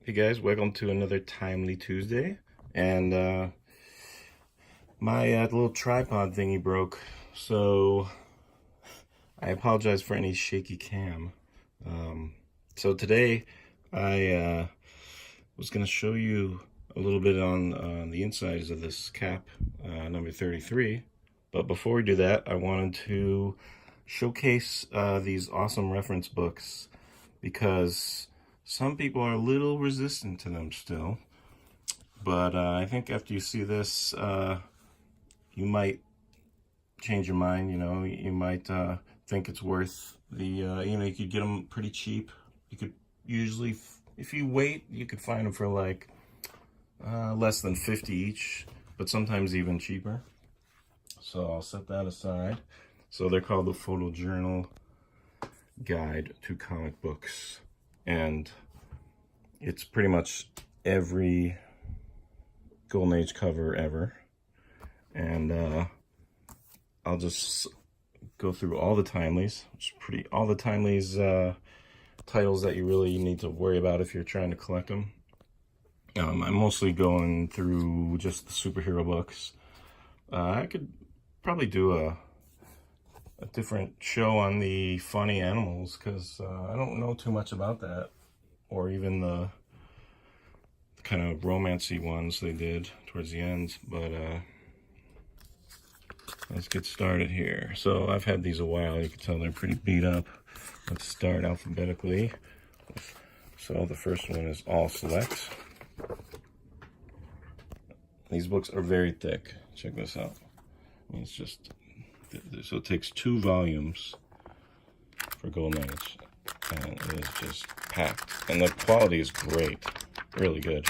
Hey guys, welcome to another Timely Tuesday. And my little tripod thingy broke, so I apologize for any shaky cam. So today I was going to show you a little bit on the insides of this cap, number 33. But before we do that, I wanted to showcase these awesome reference books because some people are a little resistant to them still. But I think after you see this, you might change your mind. You might think it's worth the, you could get them pretty cheap. You could usually, if you wait, you could find them for like less than 50 each, but sometimes even cheaper. So I'll set that aside. So they're called the Photojournal Guide to Comic Books. And it's pretty much every Golden Age cover ever. And I'll just go through all the Timelies, all the Timelies titles that you really need to worry about if you're trying to collect them. I'm mostly going through just the superhero books. I could probably do a different show on the funny animals because I don't know too much about that, or even the kind of romancy ones they did towards the end. But let's get started here. So I've had these a while. You can tell they're pretty beat up. Let's start alphabetically. So the first one is All Select. These books are very thick. Check this out. I mean, it's just, so it takes 2 volumes for Golden Age. And it is just packed. And the quality is great. Really good.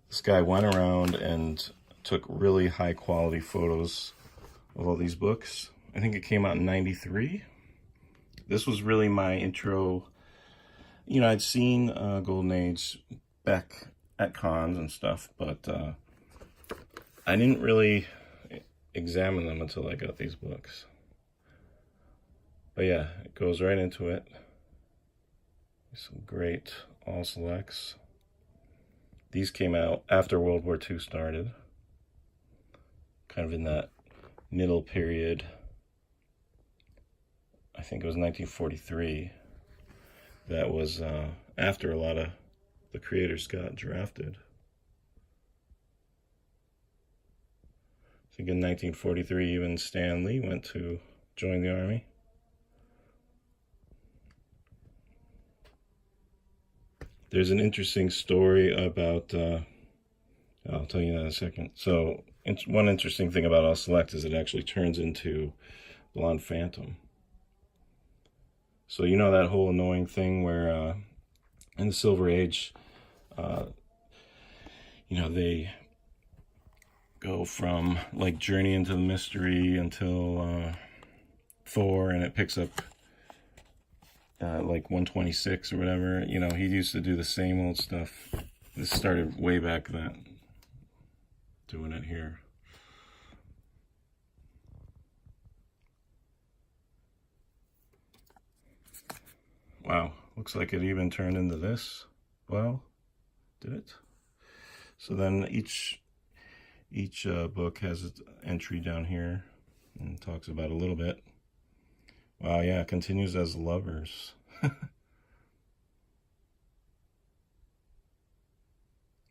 This guy went around and took really high quality photos of all these books. I think it came out in '93. This was really my intro. I'd seen Golden Age back at cons and stuff, but I didn't really examine them until I got these books. But yeah, it goes right into it. Some great All Selects. These came out after World War II started, kind of in that middle period. I think it was 1943. That was after a lot of the creators got drafted. I think in 1943, even Stan Lee went to join the army. There's an interesting story about, I'll tell you that in a second. So one interesting thing about All Select is it actually turns into Blonde Phantom. So that whole annoying thing where in the Silver Age, they go from like Journey into the Mystery until Thor, and it picks up like 126 or whatever. He used to do the same old stuff. This started way back then, doing it here. Wow, looks like it even turned into this. Well, did it? So then each book has its entry down here and talks about a little bit. Wow, yeah, it continues as lovers.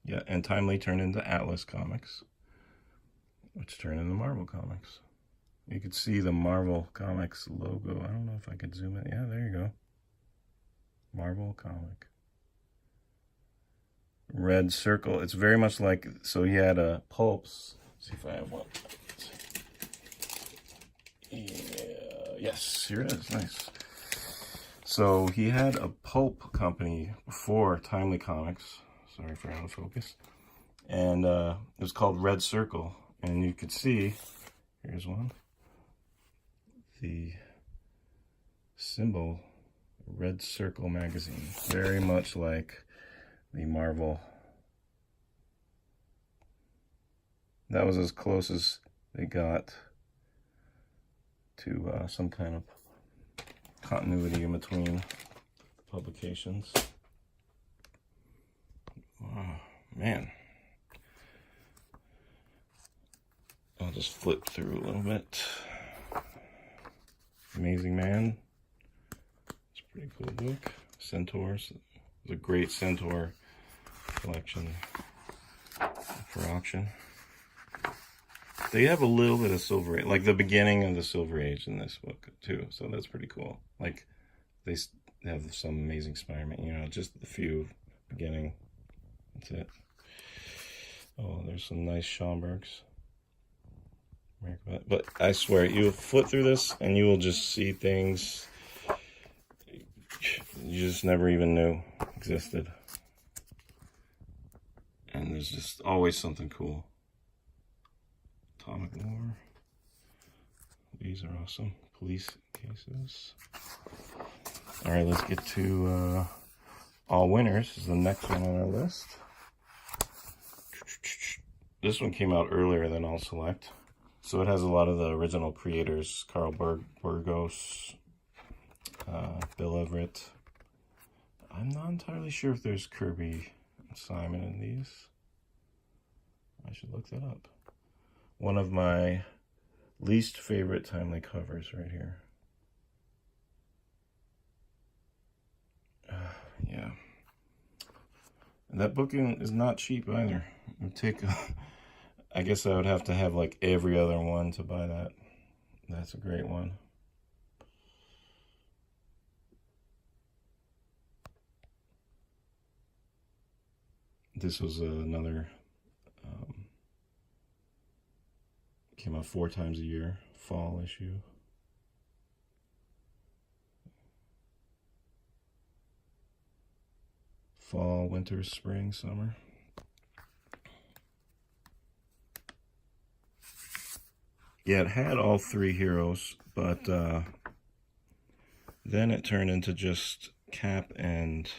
Yeah, and Timely turned into Atlas Comics, which turned into Marvel Comics. You could see the Marvel Comics logo. I don't know if I could zoom in. Yeah, there you go. Marvel Comic. Red Circle. It's very much like, so he had a pulps. Let's see if I have one. Yeah, yes, here it is. Nice. So he had a pulp company before Timely Comics. Sorry for out of focus. And it was called Red Circle. And you could see, here's one, the symbol, Red Circle magazine. Very much like the Marvel. That was as close as they got to some kind of continuity in between publications. Man. I'll just flip through a little bit. Amazing Man. It's a pretty cool book. Centaurs. It's a great Centaur collection for auction. They have a little bit of Silver Age, like the beginning of the Silver Age in this book too, so that's pretty cool. Like they have some amazing Spider-Man, you know, just a few beginning. That's it. Oh, there's some nice Schomburgs. But I swear, you flip through this and you will just see things you just never even knew existed. And there's just always something cool. Atomic War. These are awesome. Police cases. Alright, let's get to All Winners. This is the next one on our list. This one came out earlier than All Select. So it has a lot of the original creators. Carl Burgos, Bill Everett. I'm not entirely sure if there's Kirby and Simon in these. I should look that up. One of my least favorite Timely covers right here. Yeah. And that book is not cheap either. It would take, I guess I would have to have like every other one to buy that. That's a great one. This was another, came out 4 times a year, fall issue. Fall, winter, spring, summer. Yeah, it had all 3 heroes, but then it turned into just Cap and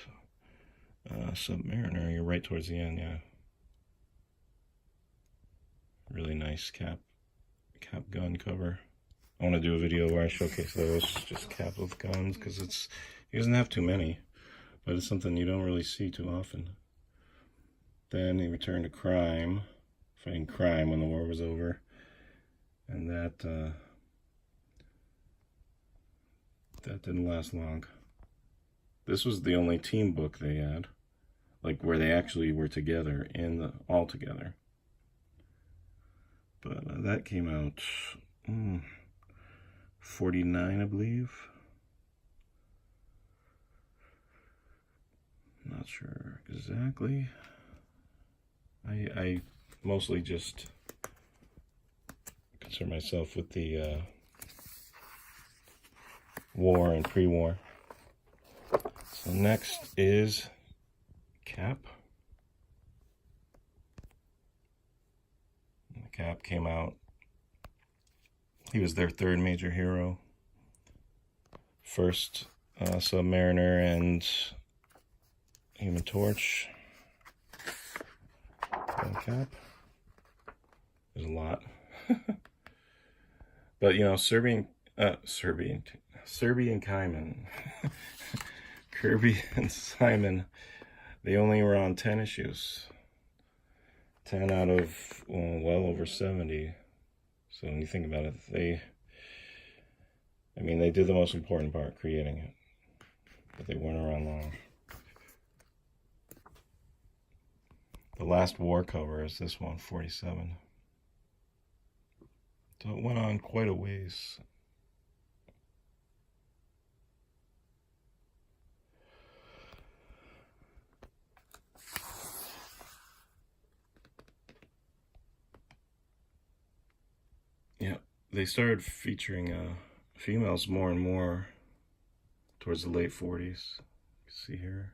Submariner. You're right towards the end, yeah. Really nice Cap gun cover. I want to do a video where I showcase those, just Cap with guns, because he doesn't have too many, but it's something you don't really see too often. Then he returned to crime, fighting crime when the war was over, and that didn't last long. This was the only team book they had, like where they actually were together all together. But that came out 49, I believe. Not sure exactly. I mostly just concern myself with the war and pre-war. So next is Cap. The Cap came out. He was their 3rd major hero. First, Submariner and Human Torch. And Cap. There's a lot. But, you know, Serbian Kaiman, Kirby and Simon, they only were on 10 issues. 10 out of, well over 70. So when you think about it, they did the most important part, creating it. But they weren't around long. The last war cover is this one, 47. So it went on quite a ways. Yeah, they started featuring females more and more towards the late 40s. You can see here.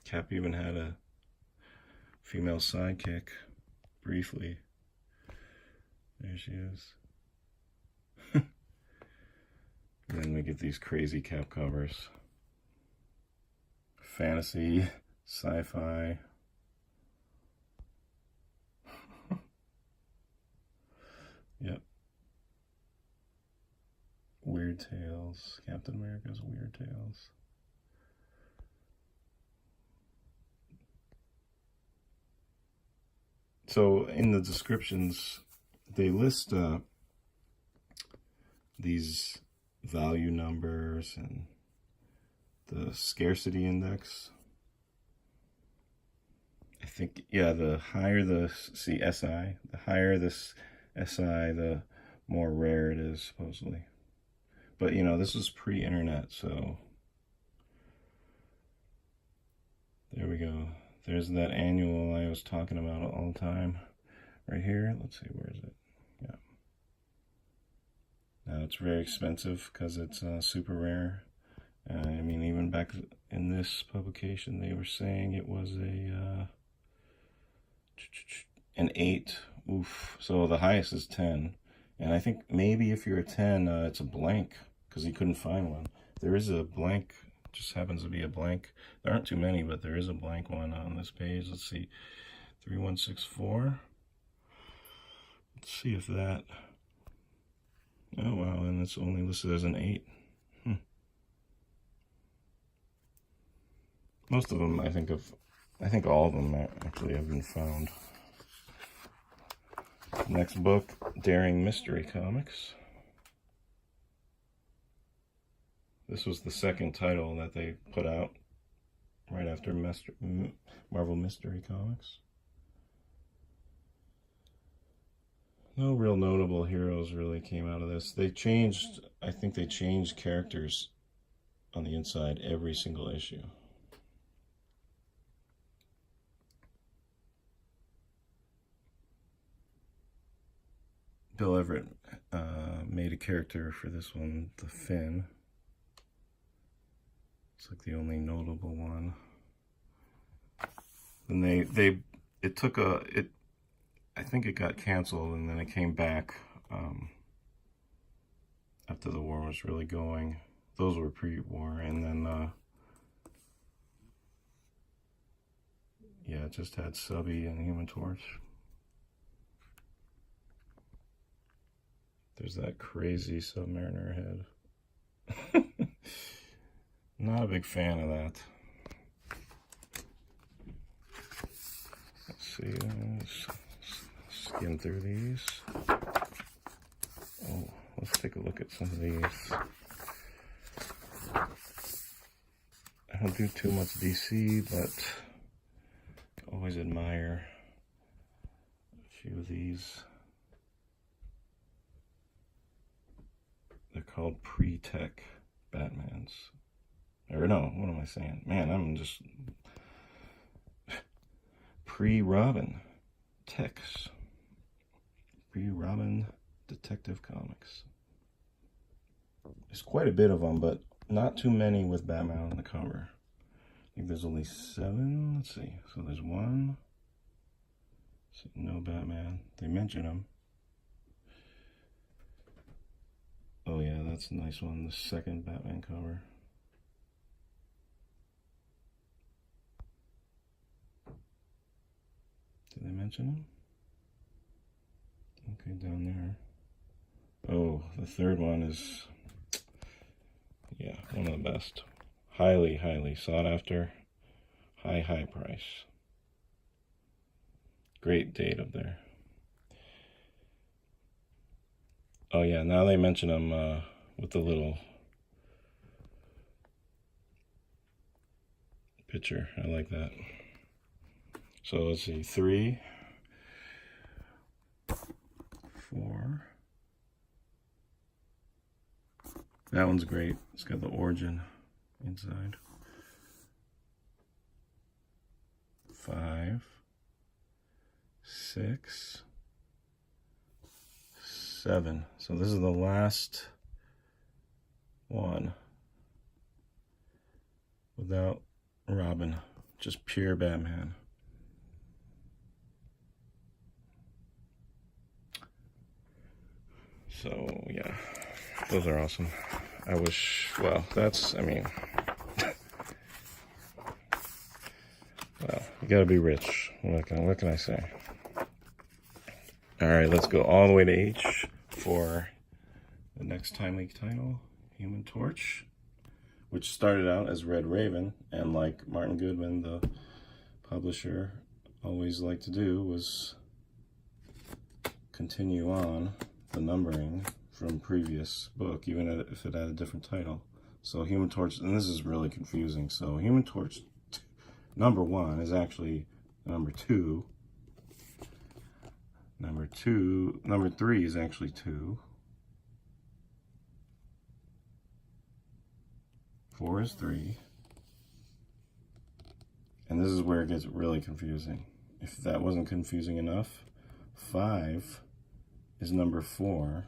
Cap even had a female sidekick, briefly. There she is. And then we get these crazy Cap covers. Fantasy, sci-fi. Yep. Weird Weird Tales. Captain America's Weird Tales. So in the descriptions, they list these value numbers and the scarcity index. I think, yeah, the higher the SI, the higher this SI, the more rare it is, supposedly. But, you know, this is pre-internet, so there we go. There's that annual I was talking about all the time. Right here, let's see, where is it? Yeah. Now it's very expensive because it's super rare. I mean, even back in this publication, they were saying it was an 8. Oof. So the highest is 10. And I think maybe if you're a 10, it's a blank because he couldn't find one. There is a blank, just happens to be a blank. There aren't too many, but there is a blank one on this page. Let's see, 3164. Let's see if that. Oh wow, and it's only listed as an 8. Most of them, I think all of them actually have been found. Next book, Daring Mystery Comics. This was the second title that they put out right after Marvel Mystery Comics. No real notable heroes really came out of this. I think they changed characters on the inside every single issue. Bill Everett made a character for this one, the Finn. It's like the only notable one. And I think it got canceled, and then it came back after the war was really going. Those were pre-war, and then yeah, it just had Subby and Human Torch. There's that crazy Submariner head. Not a big fan of that. Let's see, let's skim through these. Oh, let's take a look at some of these. I don't do too much DC, but I always admire a few of these. They're called pre-tech Batmans. Or no, what am I saying? Man, I'm just... Pre-Robin Tex. Pre-Robin Detective Comics. There's quite a bit of them, but not too many with Batman on the cover. I think there's only 7. Let's see. So there's 1. So no Batman. They mention him. Oh yeah, that's a nice one. The second Batman cover. Did they mention him? Okay, down there. Oh, the third one is, yeah, one of the best. Highly, highly sought after. High price. Great date up there. Oh yeah, now they mention them with the little picture. I like that. So let's see, 3, 4. That one's great. It's got the origin inside. 5, 6, 7. So this is the last one without Robin, just pure Batman. So yeah, those are awesome. I wish, well, that's, I mean, well, you gotta be rich. What can I say? All right, let's go all the way to H for the next timely title. Human Torch, which started out as Red Raven, and like Martin Goodman, the publisher, always liked to do, was continue on the numbering from previous book, even if it had a different title. So Human Torch, and this is really confusing, so Human Torch number 1 is actually number 2. Number 3 is actually 2. 4 is 3. And this is where it gets really confusing. If that wasn't confusing enough, 5 is number 4.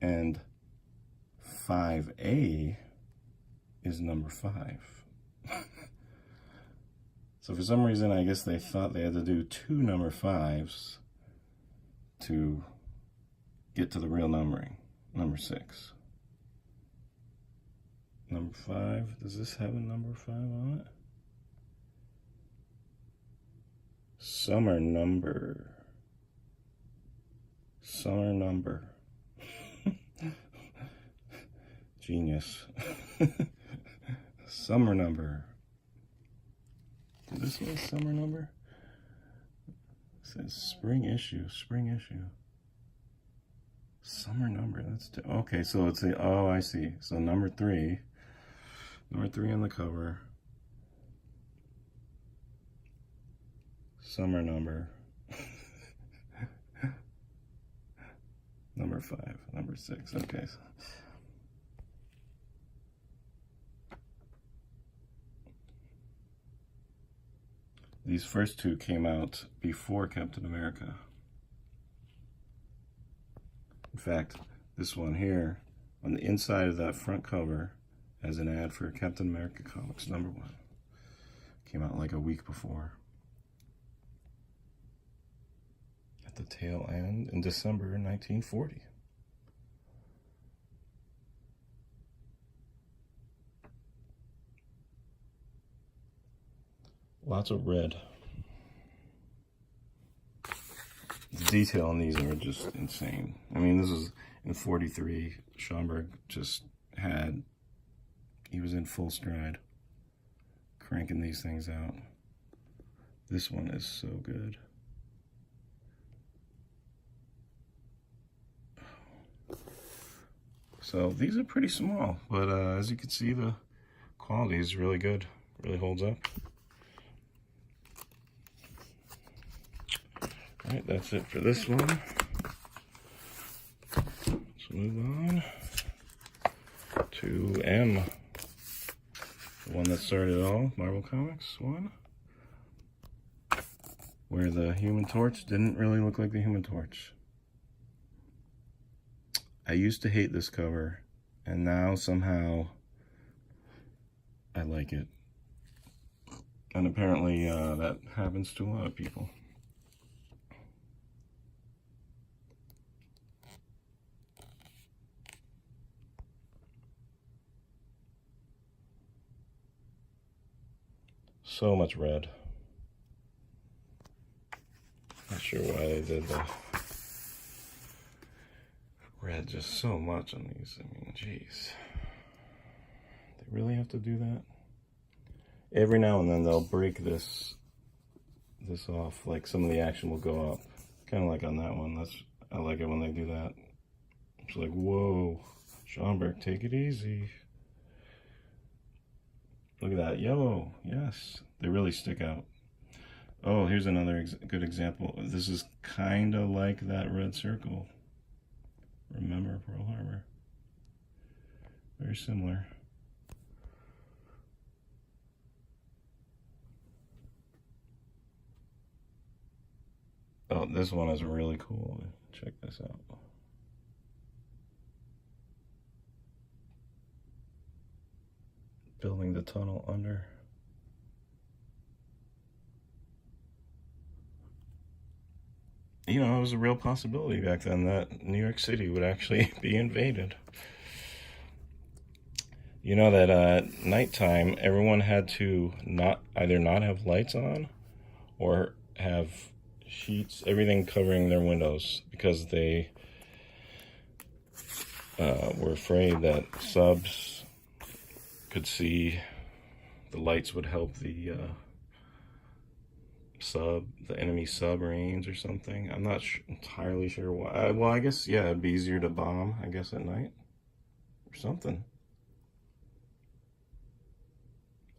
And 5A is number 5. So for some reason, I guess they thought they had to do 2 number 5s to get to the real numbering, number 6. Number 5, does this have a number 5 on it? Summer number. Genius. Summer number. Did this one summer number? It says spring issue. Summer number, that's okay, so it's a, oh, I see. So number 3 on the cover. Summer number. Number 5, number 6, okay. These first 2 came out before Captain America. In fact, this one here, on the inside of that front cover, has an ad for Captain America Comics number 1. Came out like a week before. At the tail end in December 1940. Lots of red. The detail on these are just insane. I mean, this is in 43. Schomburg just had, he was in full stride, cranking these things out. This one is so good. So these are pretty small, but as you can see, the quality is really good. Really holds up. Alright, that's it for this one. Let's move on to M. The one that started it all, Marvel Comics 1. Where the Human Torch didn't really look like the Human Torch. I used to hate this cover, and now somehow I like it. And apparently that happens to a lot of people. So much red. Not sure why they did the red just so much on these. I mean, jeez. They really have to do that? Every now and then they'll break this off. Like some of the action will go up. Kind of like on that one. I like it when they do that. It's like, whoa, Schomburg, take it easy. Look at that, yellow, yes, they really stick out. Oh, here's another good example. This is kind of like that red circle. Remember Pearl Harbor? Very similar. Oh, this one is really cool. Check this out. Building the tunnel under. You know, it was a real possibility back then that New York City would actually be invaded. You know that at nighttime, everyone had to either not have lights on or have sheets, everything covering their windows, because they were afraid that subs could see the lights would help the enemy submarines or something. I'm not entirely sure why. Well, I guess, yeah, it'd be easier to bomb, I guess, at night or something.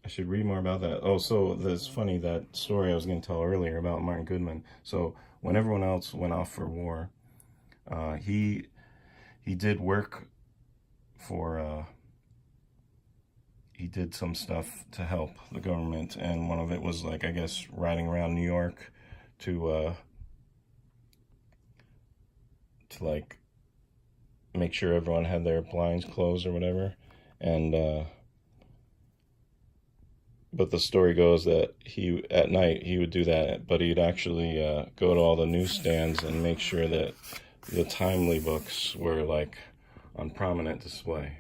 I should read more about that. Oh, so it's funny, that story I was going to tell earlier about Martin Goodman. So when everyone else went off for war, he did work for he did some stuff to help the government, and one of it was, like, I guess, riding around New York to like make sure everyone had their blinds closed or whatever. And but the story goes that he, at night, he would do that, but he'd actually go to all the newsstands and make sure that the Timely books were, like, on prominent display.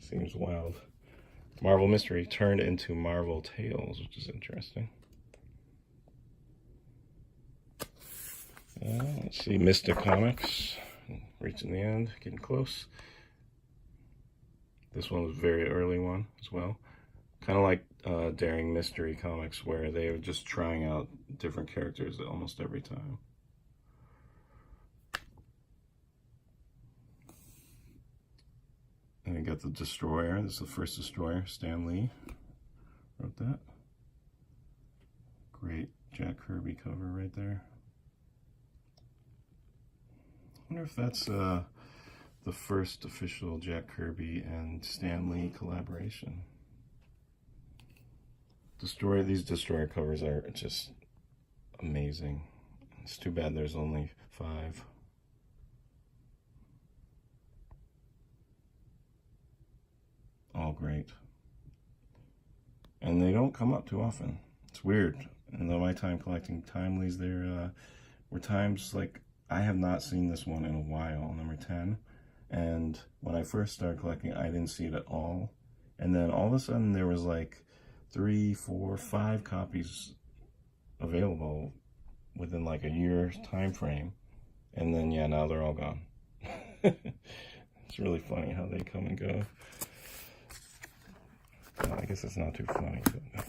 Seems wild. Marvel Mystery turned into Marvel Tales, which is interesting. Let's see, Mystic Comics, reaching the end, getting close. This one was a very early one as well. Kind of like Daring Mystery Comics, where they were just trying out different characters almost every time. And we got the Destroyer. This is the first Destroyer. Stan Lee wrote that. Great Jack Kirby cover right there. I wonder if that's the first official Jack Kirby and Stan Lee collaboration. These Destroyer covers are just amazing. It's too bad there's only 5. All great. And they don't come up too often. It's weird. In my time collecting Timelies, there were times, like, I have not seen this one in a while, number 10. And when I first started collecting, I didn't see it at all. And then all of a sudden there was like 3, 4, 5 copies available within like a year time frame. And then, yeah, now they're all gone. It's really funny how they come and go. Well, I guess it's not too funny, but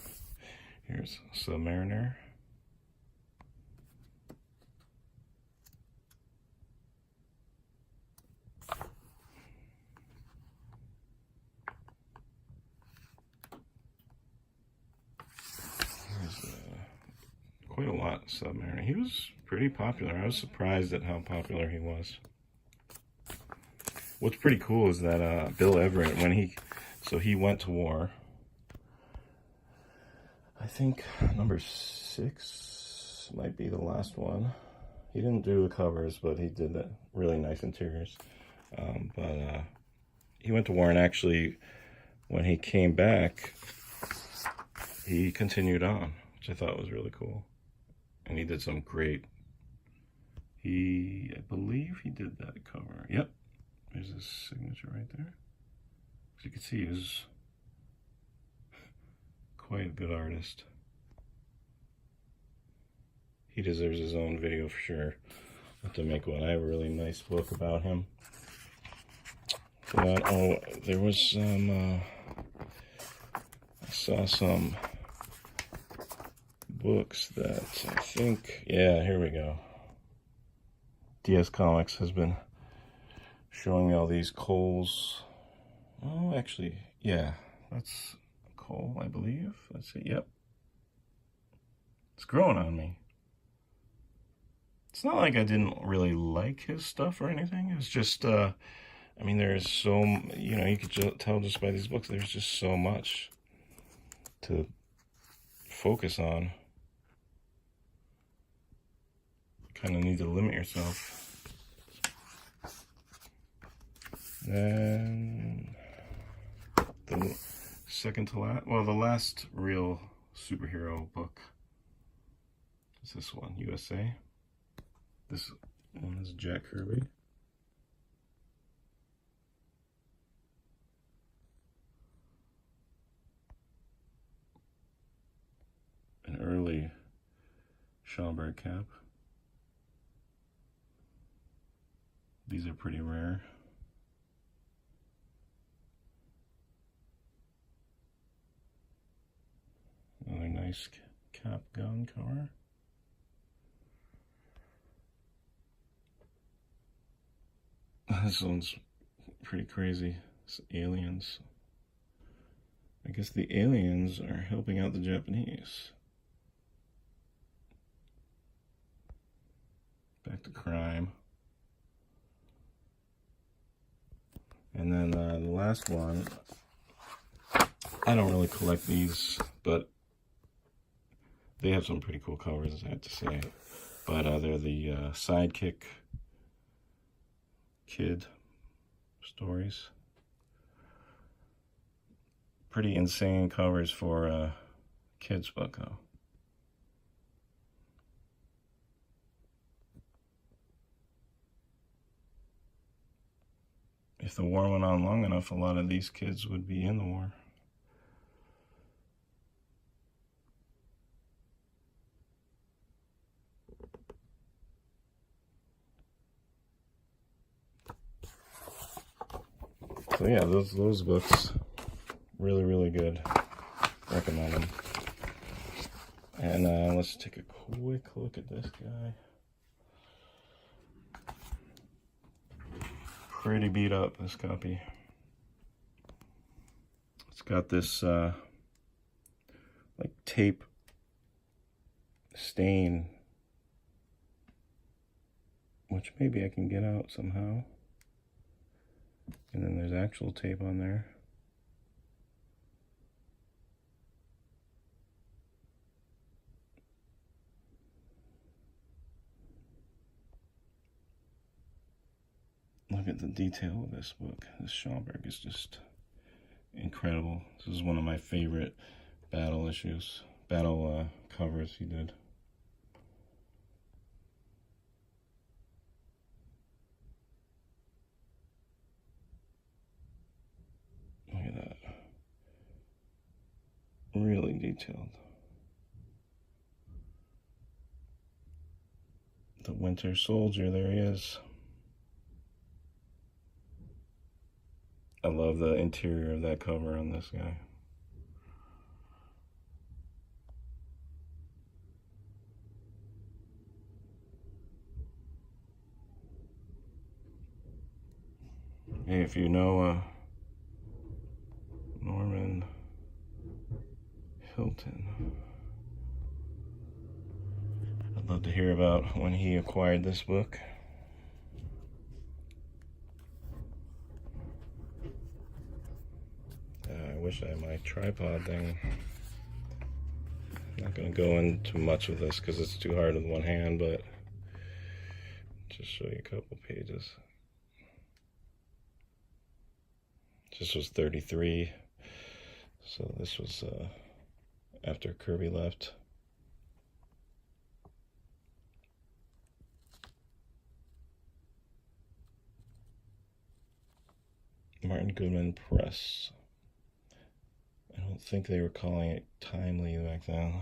here's Submariner. Here's quite a lot, Submariner. He was pretty popular. I was surprised at how popular he was. What's pretty cool is that Bill Everett, when he went to war. I think number 6 might be the last one. He didn't do the covers, but he did the really nice interiors. But he went to war, and actually, when he came back, he continued on, which I thought was really cool. And he did some great. I believe he did that cover. Yep, there's his signature right there. As you can see, he was quite a good artist. He deserves his own video for sure. I'll have to make one. I have a really nice book about him. Oh, there was some, I saw some books that I think, yeah, here we go. DS Comics has been showing me all these Coles. Oh, actually, yeah, that's Cole, I believe. Let's see, yep. It's growing on me. It's not like I didn't really like his stuff or anything. It's just, I mean, there's so, you could tell just by these books, there's just so much to focus on. Kind of need to limit yourself. Then the second to last, well, the last real superhero book is this one, USA. This one is Jack Kirby. An early Schomburg cap. These are pretty rare. Another nice Cap Gun cover. This one's pretty crazy. It's aliens. I guess the aliens are helping out the Japanese. Back to crime. And then the last one, I don't really collect these, but they have some pretty cool covers, I have to say. But they're the Sidekick Kid stories. Pretty insane covers for a kid's book, though. If the war went on long enough, a lot of these kids would be in the war. So yeah, those books, really good. Recommend them. And let's take a quick look at this guy. Pretty beat up, this copy. It's got this like tape stain, which maybe I can get out somehow. And then there's actual tape on there. Look at the detail of this book. This Schomburg is just incredible. This is one of my favorite battle issues, battle covers he did. Look at that. Really detailed. The Winter Soldier, there he is. I love the interior of that cover on this guy. Hey, if you know Norman Hilton, I'd love to hear about when he acquired this book. I wish I had my tripod thing. I'm not going to go into much of this because it's too hard with one hand, but just show you a couple pages. This was 33, so this was after Kirby left. Martin Goodman Press. I don't think they were calling it Timely back then.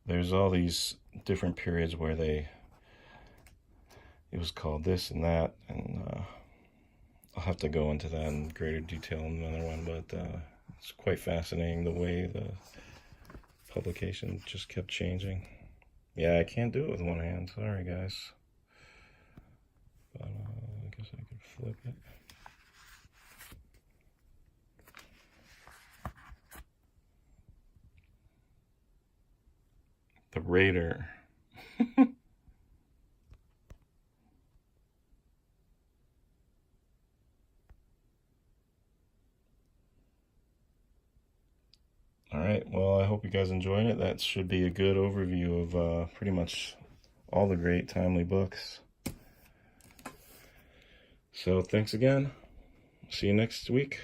There's all these different periods where it was called this and that, and I'll have to go into that in greater detail in another one, but it's quite fascinating the way the publication just kept changing. Yeah, I can't do it with one hand, sorry guys. But I guess I could flip it. The Raider. Alright, well, I hope you guys enjoyed it. That should be a good overview of pretty much all the great Timely books. So, thanks again. See you next week.